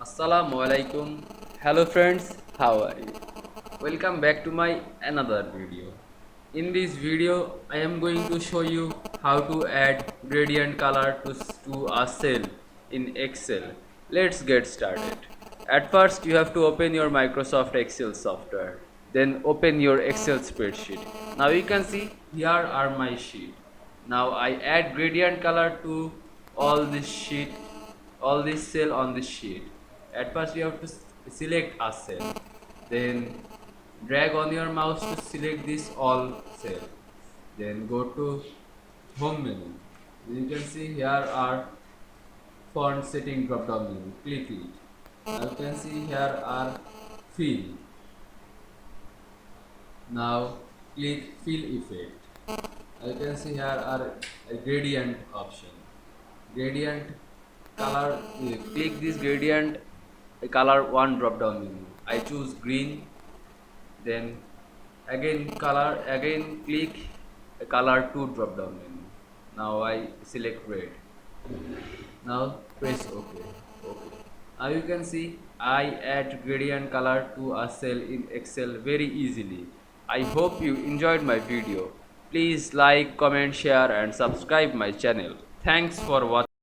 Assalamu Walaikum. Hello friends, how are you? Welcome back to my another video. In this video, I am going to show you how to add gradient color to a cell in Excel. Let's get started. At first, you have to open your Microsoft Excel software. Then open your Excel spreadsheet. Now you can see here are my sheet. Now I add gradient color to all this sheet, all this cell on this sheet. At first you have to select a cell, then drag on your mouse to select this all cell, then go to home menu. You can see here are font setting drop down menu, click it. Now you can see here are fill. Now click fill effect. You can see here are a gradient option, gradient color. Click this gradient color one drop down menu. I choose green, then again color, again click color 2 drop down menu. Now I select red. Now press OK. Now you can see I add gradient color to a cell in Excel very easily. I hope you enjoyed my video. Please like, comment, share and subscribe my channel. Thanks for watching.